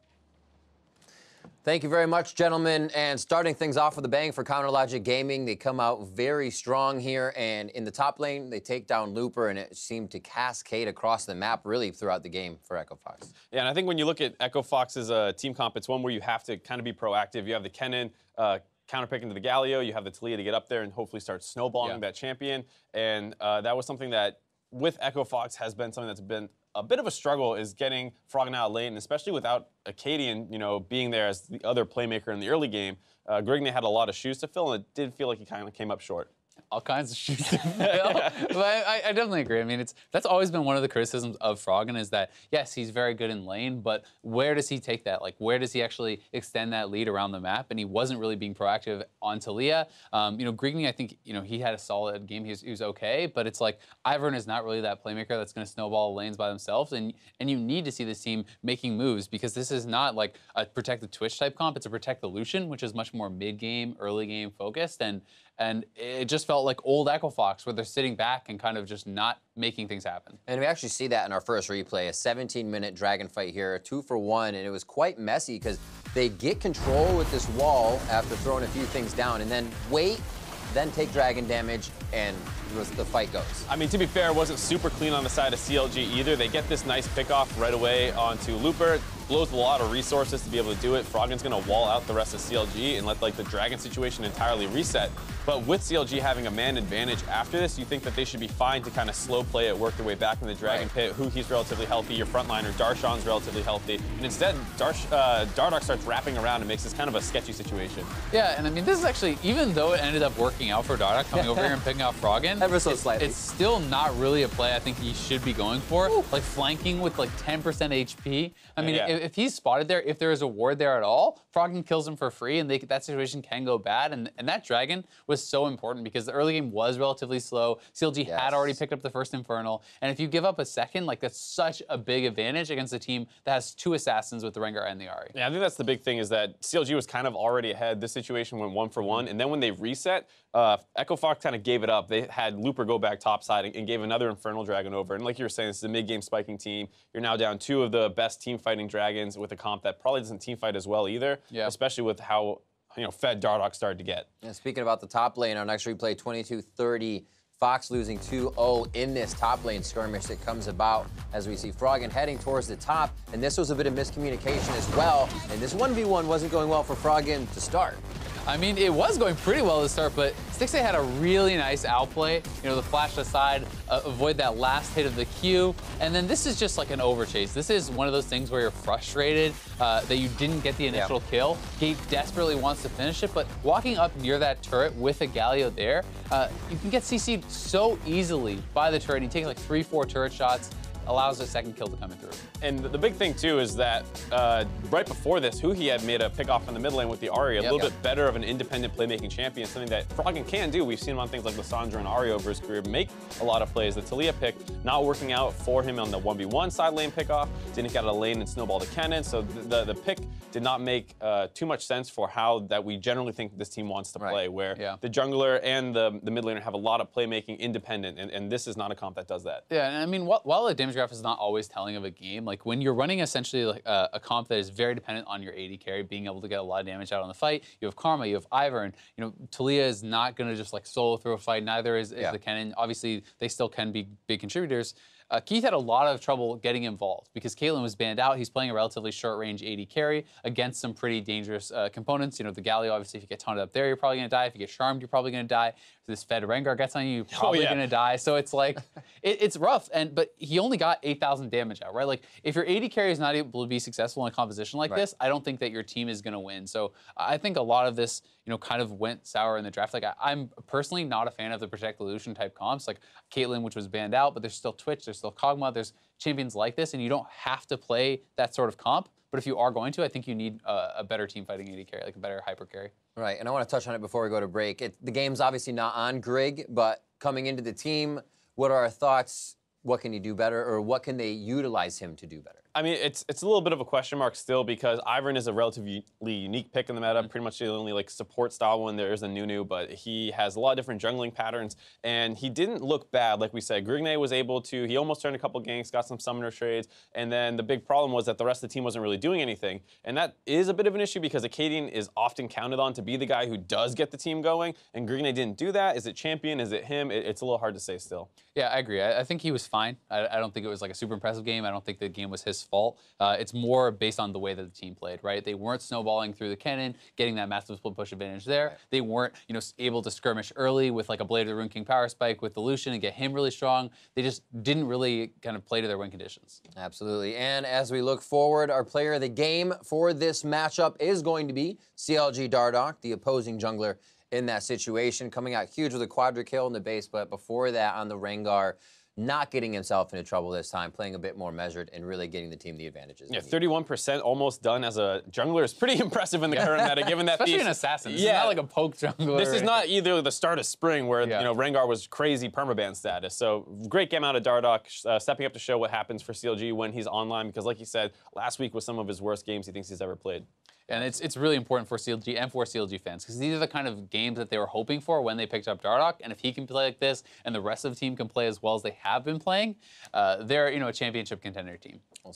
Thank you very much, gentlemen. And starting things off with a bang for CounterLogic Gaming. They come out very strong here, and in the top lane, they take down Looper, and it seemed to cascade across the map really throughout the game for Echo Fox. Yeah, and I think when you look at Echo Fox's team comp, it's one where you have to kind of be proactive. You have the Kennen counterpick into the Galio. You have the Taliyah to get up there and hopefully start snowballing that champion. And that was something that, with Echo Fox, has been something that's been a bit of a struggle, is getting Froggen out late, and especially without Acadian, you know, being there as the other playmaker in the early game. Grigne had a lot of shoes to fill, and it did feel like he kind of came up short. All kinds of shoes to fill. But I definitely agree. I mean, that's always been one of the criticisms of Froggen, is that, yes, he's very good in lane, but where does he take that? Like, where does he actually extend that lead around the map? And he wasn't really being proactive on Taliyah. You know, Grigne, I think, you know, he had a solid game. He was okay, but it's like Ivern is not really that playmaker that's going to snowball lanes by themselves, and you need to see this team making moves, because this is not like a protect the Twitch type comp. It's a protect the Lucian, which is much more mid-game, early game focused, and it just felt like old Echo Fox, where they're sitting back and kind of just not making things happen. And we actually see that in our first replay, a 17-minute dragon fight here, 2 for 1, and it was quite messy because they get control with this wall after throwing a few things down, and then wait, then take dragon damage, and the fight goes. I mean, to be fair, it wasn't super clean on the side of CLG either. They get this nice pickoff right away onto Looper. Blows a lot of resources to be able to do it. Froggen's going to wall out the rest of CLG and let like the dragon situation entirely reset. But with CLG having a man advantage after this, you think that they should be fine to kind of slow play it, work their way back in the dragon pit. Huhi's relatively healthy, your frontliner Darshan's relatively healthy, and instead Dardoch starts wrapping around and makes this kind of a sketchy situation. Yeah, and I mean, this is actually, even though it ended up working out for Dardoch coming over here and picking off Froggen, ever so slightly, it's still not really a play I think he should be going for. Ooh. Like flanking with like 10% HP. I mean, if he's spotted there, if there is a ward there at all, Froggen kills him for free, and that situation can go bad. And that dragon was so important because the early game was relatively slow. CLG had already picked up the first Infernal, and if you give up a second, like that's such a big advantage against a team that has 2 assassins with the Rengar and the Ahri. Yeah, I think that's the big thing, is that CLG was kind of already ahead. This situation went 1 for 1, and then when they reset, Echo Fox kind of gave it up. They had Looper go back topside and gave another Infernal Dragon over. And like you were saying, this is a mid-game spiking team. You're now down 2 of the best team-fighting dragons with a comp that probably doesn't team-fight as well either, especially with how fed Dardoch started to get. And speaking about the top lane, our next replay, 22-30, Fox losing 2-0 in this top lane skirmish that comes about as we see Froggen heading towards the top, and this was a bit of miscommunication as well, and this 1v1 wasn't going well for Froggen to start. I mean, it was going pretty well to start, but Stixxay had a really nice outplay. You know, the flash aside, avoid that last hit of the Q, and then this is just like an overchase. This is one of those things where you're frustrated that you didn't get the initial kill. Gate desperately wants to finish it, but walking up near that turret with a Galio there, you can get CC'd so easily by the turret. He takes like 3-4 turret shots, allows a second kill to come in through. And the big thing, too, is that right before this, Huhi had made a pick off in the mid lane with the Ahri, a little bit better of an independent playmaking champion, something that Froggen can do. We've seen him on things like Lissandra and Ahri over his career make a lot of plays. The Taliyah pick not working out for him on the 1v1 side lane pickoff, didn't get out of lane and snowball to Kennen, so the pick did not make too much sense for how that we generally think this team wants to play, where the jungler and the mid laner have a lot of playmaking independent, and this is not a comp that does that. Yeah, and I mean, while the damage graph is not always telling of a game, like when you're running essentially like a comp that is very dependent on your AD carry being able to get a lot of damage out on the fight, you have Karma, you have Ivern, you know, Taliyah is not going to just like solo through a fight, neither is the Kennen. Obviously, they still can be big contributors. Keith had a lot of trouble getting involved because Caitlyn was banned out. He's playing a relatively short-range AD carry against some pretty dangerous components. You know, the Galio, obviously, if you get taunted up there, you're probably going to die. If you get charmed, you're probably going to die. If this fed Rengar gets on you, you're probably going to die. So it's like, it's rough. But he only got 8,000 damage out, right? Like, if your AD carry is not able to be successful in a composition like this, I don't think that your team is going to win. So I think a lot of this, you know, kind of went sour in the draft. Like, I'm personally not a fan of the Protect the Lucian type comps, like Caitlyn, which was banned out, but there's still Twitch, there's still Kog'Maw, there's champions like this, and you don't have to play that sort of comp. But if you are going to, I think you need a better team fighting AD carry, like a better hyper carry. Right, and I want to touch on it before we go to break. The game's obviously not on Grigne, but coming into the team, what are our thoughts what can he do better, or what can they utilize him to do better? I mean, it's a little bit of a question mark still because Ivern is a relatively unique pick in the meta. Pretty much the only like support style one there is a Nunu, but he has a lot of different jungling patterns, and he didn't look bad. Like we said, Grigne was able to. He almost turned a couple ganks, got some summoner trades, and then the big problem was that the rest of the team wasn't really doing anything, and that is a bit of an issue because Acadian is often counted on to be the guy who does get the team going, and Grigne didn't do that. Is it champion? Is it him? It's a little hard to say still. Yeah, I agree. I think he was fine. I don't think it was like a super impressive game. I don't think the game was his fault. It's more based on the way that the team played, right? They weren't snowballing through the Kennen, getting that massive split push advantage there. Right. They weren't, able to skirmish early with like a Blade of the Rune King power spike with the Lucian and get him really strong. They just didn't really kind of play to their win conditions. Absolutely. And as we look forward, our player of the game for this matchup is going to be CLG Dardoch, the opposing jungler in that situation, coming out huge with a quadra kill in the base, but before that on the Rengar, not getting himself into trouble this time, playing a bit more measured and really getting the team the advantages. Yeah, 31% almost done as a jungler is pretty impressive in the current meta, given that especially an assassin. This is not like a poke jungler. This is not either the start of spring where Rengar was crazy permaban status. So great game out of Dardoch, stepping up to show what happens for CLG when he's online, because like you said, last week was some of his worst games he thinks he's ever played. And it's really important for CLG and for CLG fans because these are the kind of games that they were hoping for when they picked up Dardoch. And if he can play like this and the rest of the team can play as well as they have been playing, they're a championship contender team.